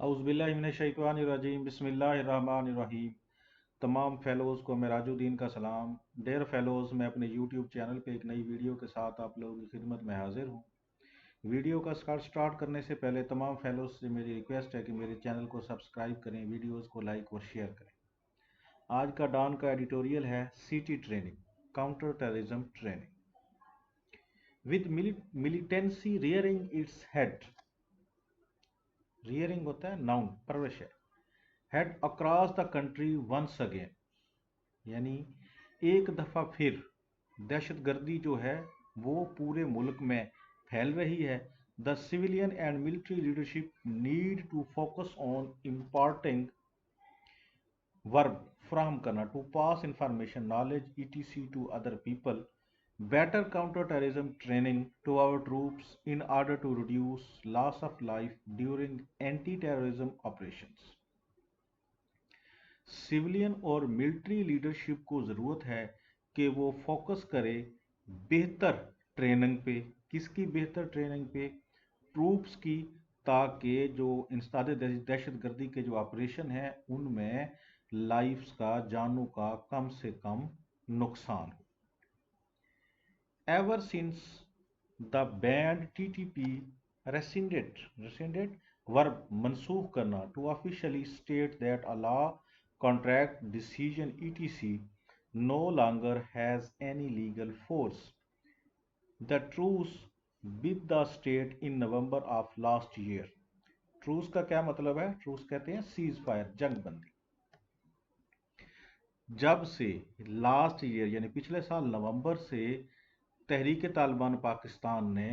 औज़ुबिल्लाहिमिनश्शैतानिर्रजीम बिस्मिल्लाहिर्रहमानिर्रहीम। तमाम फेलोज़ को मेराजुद्दीन का सलाम। डेयर फेलोज़, मैं अपने यूट्यूब चैनल पे एक नई वीडियो के साथ आप लोगों की खिदमत में हाजिर हूँ। वीडियो का स्टार्ट करने से पहले तमाम फेलोज़ से मेरी रिक्वेस्ट है कि मेरे चैनल को सब्सक्राइब करें, वीडियोज़ को लाइक और शेयर करें। आज का डॉन का एडिटोरियल है CT training, counter terrorism training with militancy rearing its head. Rearing होता है नाउन, परवरिश है। Head across the country once again, यानी एक दफ़ा फिर दहशतगर्दी जो है वो पूरे मुल्क में फैल रही है। The civilian and military leadership need to focus on imparting verb फ्राहम करना, to pass information knowledge etc to other people, better counter-terrorism training to our troops in order to reduce loss of life during anti-terrorism operations। Civilian और military leadership को ज़रूरत है कि वो focus करे बेहतर ट्रेनिंग पे। किसकी बेहतर ट्रेनिंग पे? ट्रूप्स की, ताकि जो इंसदाद दहशतगर्दी के जो ऑपरेशन हैं उनमें लाइफ्स का, जानों का कम से कम नुकसान हो। Ever since the banned TTP rescinded verb mansookh karna to officially state that a law, contract, decision etc no longer has any legal force. The truce with the state in November of last year. Truce का क्या मतलब है? Truce कहते हैं cease fire, जंग बंदी। जब से लास्ट ईयर यानी पिछले साल नवंबर से तहरीक तालिबान पाकिस्तान ने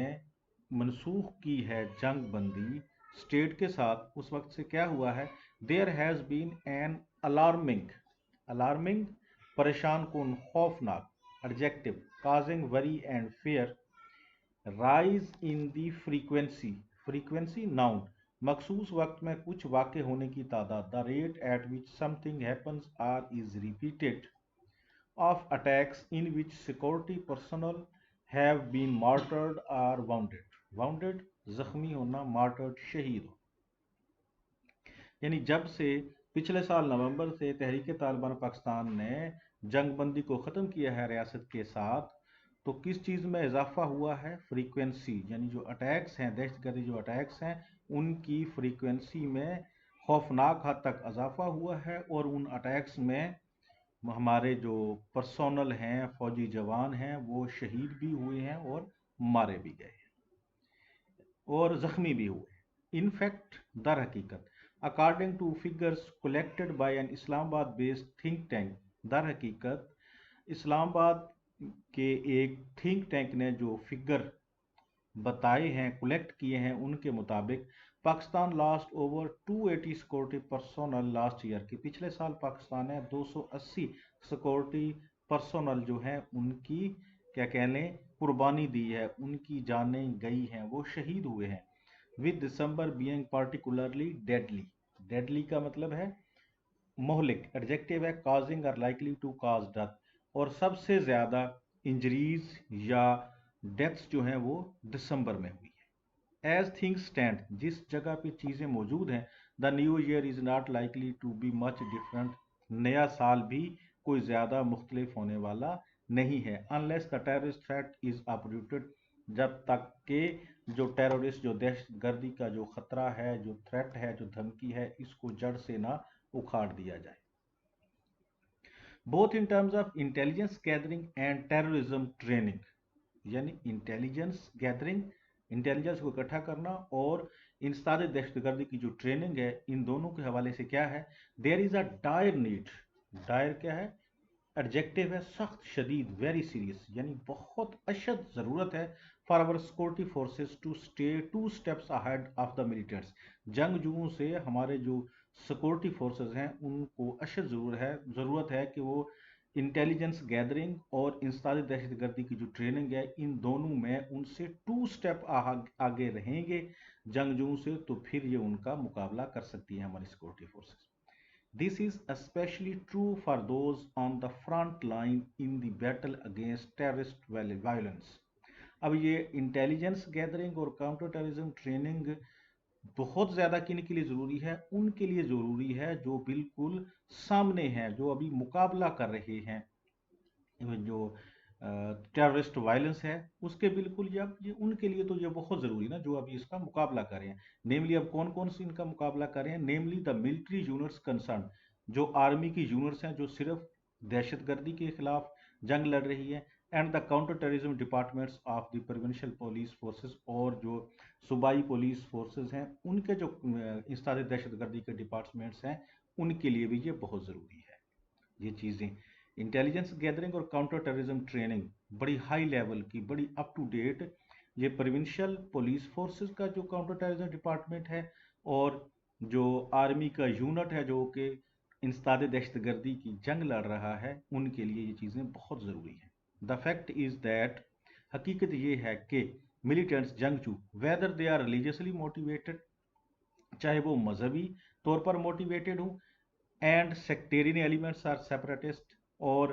मनसूख की है जंग बंदी स्टेट के साथ, उस वक्त से क्या हुआ है? There has been an alarming परेशान कुन, खौफनाक, adjective, causing worry and fear, rise in the frequency noun, मखसूस वक्त में कुछ वाक़े होने की तादाद, the rate at which something happens or is repeated, of attacks in which security personnel have been martyred or wounded जख्मी होना, martyred शहीद हो। यानी जब से पिछले साल नवंबर से तहरीक तालिबान पाकिस्तान ने जंग बंदी को ख़त्म किया है रियासत के साथ, तो किस चीज़ में इजाफा हुआ है? फ्रीक्वेंसी, यानी जो अटैक्स हैं, दहशतगर्दी जो अटैक्स हैं उनकी फ्रीक्वेंसी में खौफनाक हद तक इजाफा हुआ है, और उन अटैक्स में हमारे जो पर्सोनल हैं, फौजी जवान हैं, वो शहीद भी हुए हैं और मारे भी गए और ज़ख्मी भी हुए। इनफैक्ट, दर हकीकत, according to figures collected by an Islamabad based think tank, दर हकीकत इस्लामाबाद के एक थिंक टैंक ने जो फिगर बताए हैं, कलेक्ट किए हैं, उनके मुताबिक Pakistan lost over 280 security personnel last year, की पिछले साल पाकिस्तान ने 280 सिक्योरिटी पर्सोनल जो हैं उनकी क्या कह लें कुर्बानी दी है, उनकी जानें गई हैं, वो शहीद हुए हैं। With December being particularly deadly का मतलब है मोहलिक, एडजेक्टिव है, काजिंग और लाइकली टू काज डेथ, और सबसे ज़्यादा इंजरीज या डेथ्स जो हैं वो दिसंबर में हुई है। एज थिंग्स स्टैंड, जिस जगह पे चीज़ें मौजूद हैं, the new year is not likely to be much different, नया साल भी कोई ज़्यादा मुख्तलिफ होने वाला नहीं है। Unless the terrorist threat is uprooted, जब तक के जो टेररिस्ट, जो दहशतगर्दी का जो ख़तरा है, जो थ्रेट है, जो धमकी है, इसको जड़ से ना उखाड़ दिया जाए। Both in terms of intelligence gathering and terrorism training, यानी इंटेलिजेंस गैदरिंग, इंटेलिजेंस को इकट्ठा करना, और इंसदाद दहशतगर्दी की जो ट्रेनिंग है, इन दोनों के हवाले से क्या है? There is a dire need, dire क्या है? एडजेक्टिव है, सख्त, शदीद, वेरी सीरियस, यानी बहुत अशद ज़रूरत है for our security forces to stay 2 steps ahead of the militants, जंगजुओं से हमारे जो सिक्योरिटी फोर्सेस हैं उनको अशद ज़रूरत है कि वो इंटेलिजेंस गैदरिंग और इंसदाद दहशतगर्दी की जो ट्रेनिंग है, इन दोनों में उनसे 2 स्टेप आगे रहेंगे जंगजुओं से, तो फिर ये उनका मुकाबला कर सकती है हमारी security forces. This is especially true for those on the front line in the battle against terrorist violence। अब ये इंटेलिजेंस गैदरिंग और काउंटर टेररिज्म ट्रेनिंग बहुत ज़्यादा किन के लिए ज़रूरी है? उनके लिए ज़रूरी है जो बिल्कुल सामने हैं, जो अभी मुकाबला कर रहे हैं, जो टेररिस्ट वायलेंस है उसके बिल्कुल, ये उनके लिए तो ये बहुत ज़रूरी है ना, जो अभी इसका मुकाबला कर रहे हैं। नेमली अब कौन कौन सी इनका मुकाबला कर रहे हैं? Namely the military units concern, जो आर्मी की यूनिट्स हैं जो सिर्फ दहशतगर्दी के खिलाफ जंग लड़ रही है, and the counter terrorism departments of the provincial police forces, और जो सूबाई पुलिस फोर्सेस हैं उनके जो इंसदाद दहशतगर्दी के डिपार्टमेंट्स हैं, उनके लिए भी ये बहुत ज़रूरी है ये चीज़ें। इंटेलिजेंस गैदरिंग और काउंटर टेररिज्म ट्रेनिंग बड़ी हाई लेवल की, बड़ी अप टू डेट, ये प्रोविंशियल पुलिस फोर्सेस का जो काउंटर टेररिज्म डिपार्टमेंट है, और जो आर्मी का यूनिट है जो कि इंसदाद दहशतगर्दी की जंग लड़ रहा है, उनके लिए ये चीज़ें बहुत ज़रूरी हैं। द फैक्ट इज़ दैट, हकीकत ये है कि मिलिटेंट्स जंगजू, whether they are religiously motivated, चाहे वो मजहबी तौर पर मोटिवेटेड हूँ, and sectarian elements or separatist, और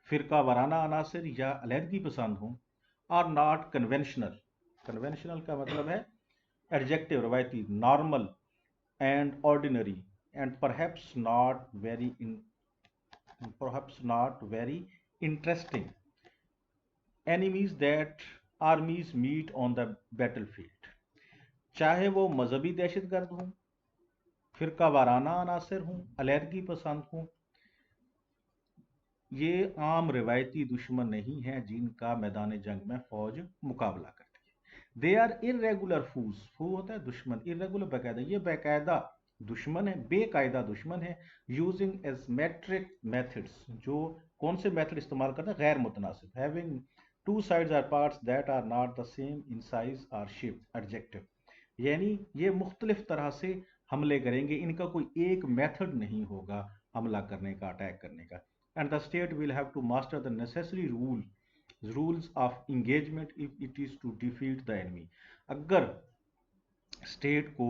फिरका वाराना अनासर या अलहदगी पसंद हूँ, आर नॉट कन्वेंशनल। कन्वेंशनल का मतलब है एडजेक्टिव, रवायती, normal and ordinary, and perhaps not very interesting enemies that armies meet on the battlefield. चाहे वो मजहबी दहशतगर्द हूँ, फिरका वाराना अनासर हूँ, अलहदगी पसंद हूँ, ये आम रिवायती दुश्मन नहीं है जिनका मैदान जंग में फौज मुकाबला करती है। दे आर इरेगुलर फूज, फू होता है दुश्मन, इरेगुलर बेकायदा, ये बेकायदा दुश्मन है, बेकायदा दुश्मन है। यूजिंग एसमेट्रिक मेथड्स, जो कौन से मेथड इस्तेमाल करते हैं? गैर मुतनासिब। Having two sides or parts that are not the same in size or shape, adjective, यानी ये मुख्तलिफ तरह से हमले करेंगे, इनका कोई एक मेथड नहीं होगा हमला करने का, अटैक करने का। And the state will have to master the necessary rules of engagement if it is to defeat the enemy. अगर स्टेट को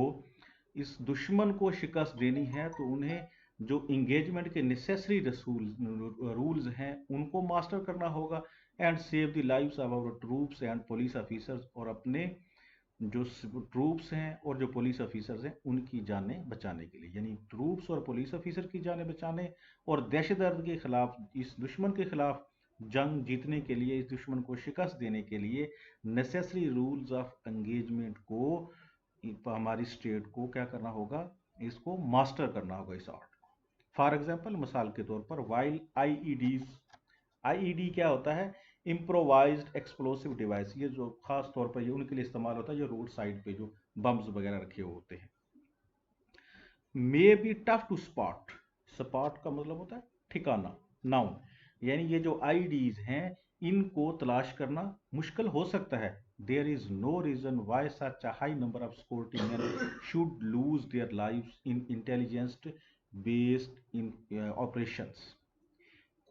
इस दुश्मन को शिकस्त देनी है तो उन्हें जो इंगेजमेंट के नेसेसरी रूल्स हैं उनको मास्टर करना होगा, and save the lives of our troops and police officers, और अपने जो ट्रूप्स हैं और जो पुलिस ऑफिसर्स हैं उनकी जानें बचाने के लिए, यानी ट्रूप्स और पुलिस ऑफिसर की जानें बचाने और दहशतगर्द के खिलाफ, इस दुश्मन के खिलाफ जंग जीतने के लिए, इस दुश्मन को शिकस्त देने के लिए नेसेसरी रूल्स ऑफ एंगेजमेंट को हमारी स्टेट को क्या करना होगा? इसको मास्टर करना होगा इस आर्ट को। फॉर एग्जाम्पल, मिसाल के तौर पर, वाइल आईईडीज, आईईडी क्या होता है? इम्प्रोवाइज्ड एक्सप्लोसिव डिवाइस, ये जो खास तौर पर ये उनके लिए इस्तेमाल होता है जो रोड साइड पे जो बम्स वगैरह रखे हुए होते हैं। May be tough to spot, spot का मतलब होता है ठिकाना, नाउन, यानी ये जो आईडीज हैं इनको तलाश करना मुश्किल हो सकता है। There is no reason why such a high number of security man should lose their lives in intelligence based in operations.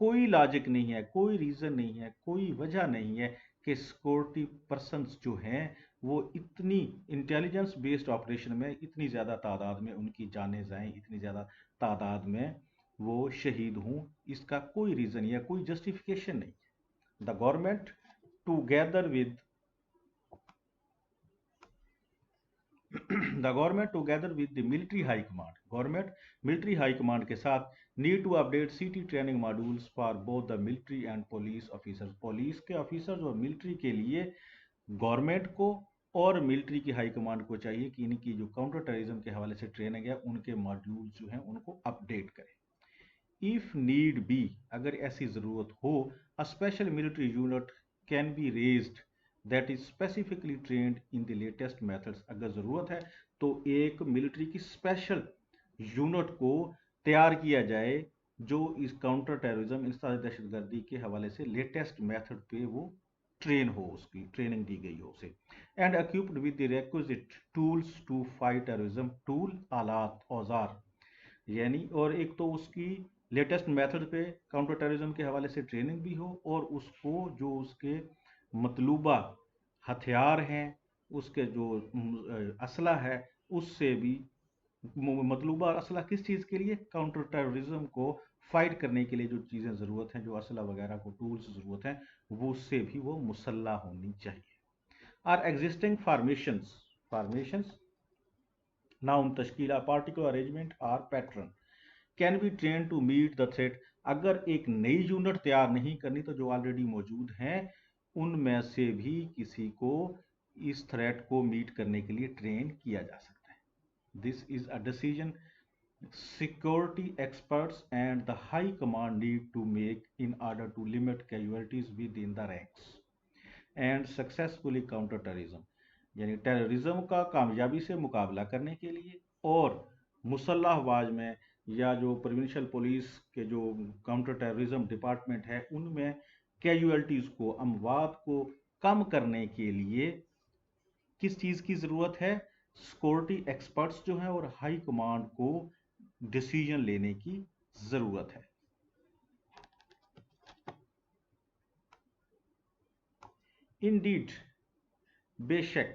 कोई लॉजिक नहीं है, कोई रीजन नहीं है, कोई वजह नहीं है कि सिक्योरिटी पर्सन्स जो हैं वो इतनी इंटेलिजेंस बेस्ड ऑपरेशन में इतनी ज़्यादा तादाद में उनकी जानें जाएं, इतनी ज़्यादा तादाद में वो शहीद हों। इसका कोई रीज़न या कोई जस्टिफिकेशन नहीं। The government together with the government together with the military high command, government military high command के साथ need to update city training modules for both the military and police officers, police के officers और military के लिए government को और military की high command को चाहिए कि इनकी जो काउंटर टेररिज्म के हवाले से ट्रेनिंग है उनके मॉड्यूल्स जो हैं उनको अपडेट करें। इफ नीड बी, अगर ऐसी ज़रूरत हो, a special military unit can be raised that is specifically trend in the latest methods, अगर ज़रूरत है तो एक मिलिट्री की स्पेशल यूनिट को तैयार किया जाए जो इस काउंटर टेररिज्म, इस दहशतगर्दी के हवाले से लेटेस्ट मेथड पे वो ट्रेन हो, उसकी ट्रेनिंग दी गई हो उसे। And equipped with the requisite tools to fight terrorism, tool, आलात, औजार, यानी और एक तो उसकी लेटेस्ट मेथड पे काउंटर टेररिज्म के हवाले से ट्रेनिंग भी हो, और उसको जो उसके मतलूबा हथियार हैं, उसके जो असला है, उससे भी मतलूबा असला किस चीज़ के लिए? काउंटर टेररिज्म को फाइट करने के लिए जो चीज़ें ज़रूरत हैं, जो असला वगैरह को टूल्स ज़रूरत हैं, वो उससे भी वो मुसल्ला होनी चाहिए। Or existing formations, formations noun तश्कीला, पार्टिकुलर अरेंजमेंट और pattern. Can be train to meet the threat, अगर एक नई यूनिट तैयार नहीं करनी तो जो ऑलरेडी मौजूद हैं उनमें से भी किसी को इस थ्रेट को मीट करने के लिए ट्रेन किया जा सकता है। This is a decision security experts and the high command need to make in order to limit casualties within the ranks and successfully counter terrorism, यानी टेररिज्म का कामयाबी से मुकाबला करने के लिए और मुसल्ह अफवाज में या जो प्रोविंशियल पुलिस के जो काउंटर टेररिज्म डिपार्टमेंट है उनमें कैजुअलिटीज़ को, अमवात को कम करने के लिए किस चीज़ की ज़रूरत है? सिक्योरिटी एक्सपर्ट्स जो हैं और हाई कमांड को डिसीजन लेने की ज़रूरत है। इंडीड, बेशक,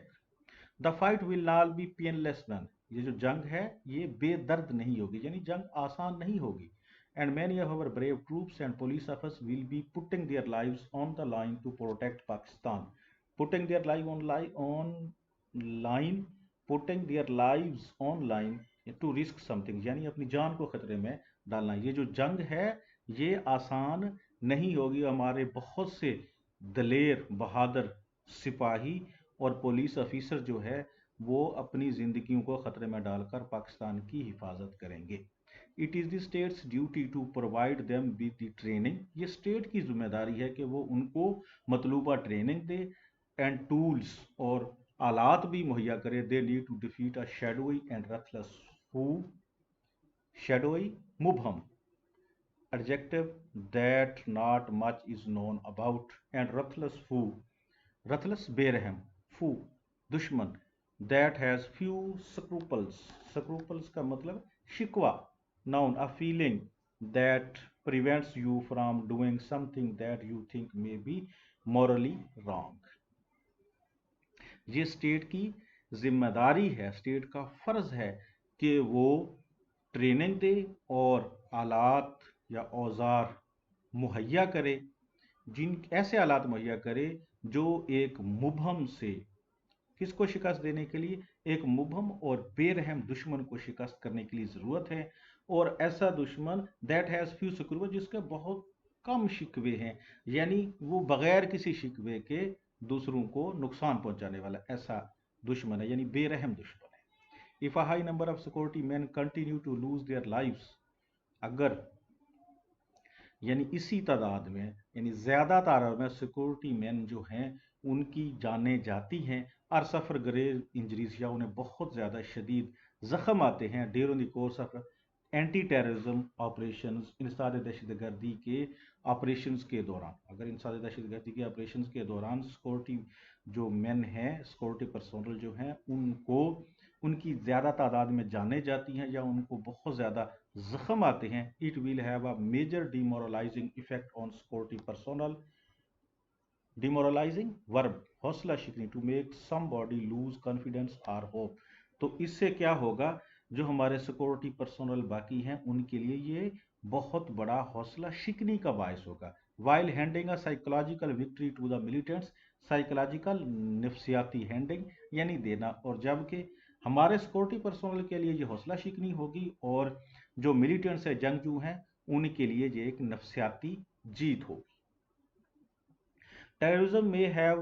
the fight will not be painless one, ये जो जंग है ये बेदर्द नहीं होगी, यानी जंग आसान नहीं होगी। And many of our brave troops and police officers will be putting their lives on the line to protect Pakistan. Putting their live on line, putting their lives on line to risk something, यानी अपनी जान को खतरे में डालना। ये जो जंग है ये आसान नहीं होगी। हमारे बहुत से दलेर बहादुर सिपाही और पुलिस ऑफिसर जो है वो अपनी ज़िंदगियों को ख़तरे में डालकर पाकिस्तान की हिफाजत करेंगे। It is the state's duty to provide them with the training, ये स्टेट की जिम्मेदारी है कि वो उनको मतलूबा ट्रेनिंग दे एंड टूल्स और आलात भी मुहैया करे। They need to defeat a shadowy and ruthless foe, shadowy मुबहम adjective that not much is known about, and ruthless foe, ruthless बेरहम, फू दुश्मन, that has few scruples, scruples का मतलब शिकवा, noun a feeling that prevents you from doing something that you think may be morally wrong। ये state की जिम्मेदारी है, स्टेट का फर्ज है कि वो ट्रेनिंग दे और आलात या औजार मुहैया करे, जिन ऐसे आलात मुहैया करे जो एक मुबहम से, किसको शिकस्त देने के लिए? एक मुबहम और बेरहम दुश्मन को शिकस्त करने के लिए ज़रूरत है। और ऐसा दुश्मन दैट हैज़ फ्यू स्क्रूव, जिसके बहुत कम शिकवे हैं, यानी वो बगैर किसी शिकवे के दूसरों को नुकसान पहुंचाने वाला ऐसा दुश्मन है, यानी बेरहम दुश्मन है। If a high number of security man continue to lose their lives, अगर यानी इसी तादाद में, यानी ज़्यादा तादाद में सिक्योरिटी मैन जो हैं उनकी जानें जाती हैं और सफ़र गरेज इंजरीज या उन्हें बहुत ज़्यादा शदीद ज़ख़म आते हैं during the course of anti terrorism operations, इंसाद दहशतगर्दी के ऑपरेशंस के दौरान, अगर इंसाद दहशतगर्दी के ऑपरेशंस के दौरान सिक्योरिटी जो मैन हैं, सिक्योरिटी पर्सोनल जो हैं, उनको उनकी ज़्यादा तादाद में जाने जाती हैं या उनको बहुत ज़्यादा ज़ख़म आते हैं, it will have a major demoralising effect on security personnel. Demoralising verb, हौसला शिकनी, to make somebody lose confidence और होप। तो इससे क्या होगा, जो हमारे सिक्योरिटी पर्सोनल बाकी हैं उनके लिए ये बहुत बड़ा हौसला शिकनी का बायस होगा। While handing a psychological victory to the militants, psychological नफ्सियाती हैंडिंग यानी देना, और जबकि हमारे सिक्योरिटी पर्सोनल के लिए ये हौसला शिकनी होगी और जो मिलिटेंट्स है, जंगजू हैं, उनके लिए ये एक नफ्सियाती जीत होगी। Terrorism may have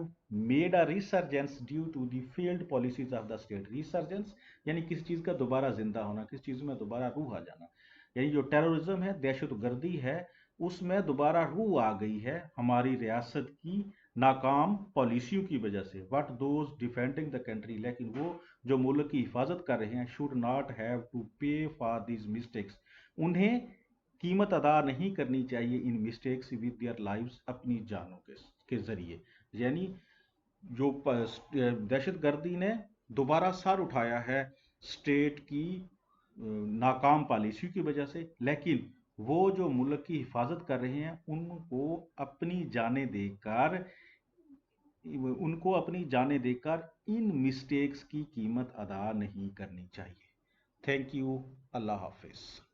made a resurgence due to the failed policies of the state। Resurgence यानी किसी चीज़ का दोबारा जिंदा होना, किसी चीज़ में दोबारा रूह आ जाना, यानी जो टेररिज्म है, दहशतगर्दी है, उसमें दोबारा रूह आ गई है हमारी रियासत की नाकाम पॉलिसियों की वजह से। But those defending the country, लेकिन वो जो मुल्क की हिफाजत कर रहे हैं, शुड नॉट हैव टू पे फॉर दिस मिस्टेक्स, उन्हें कीमत अदा नहीं करनी चाहिए इन मिस्टेक्स विद देयर लाइव्स, अपनी जानों के ज़रिए। यानी जो दहशतगर्दी ने दोबारा सर उठाया है स्टेट की नाकाम पॉलिसी की वजह से, लेकिन वो जो मुल्क की हिफाजत कर रहे हैं उनको अपनी जाने देकर इन मिस्टेक्स की कीमत अदा नहीं करनी चाहिए। थैंक यू, अल्लाह हाफिज़।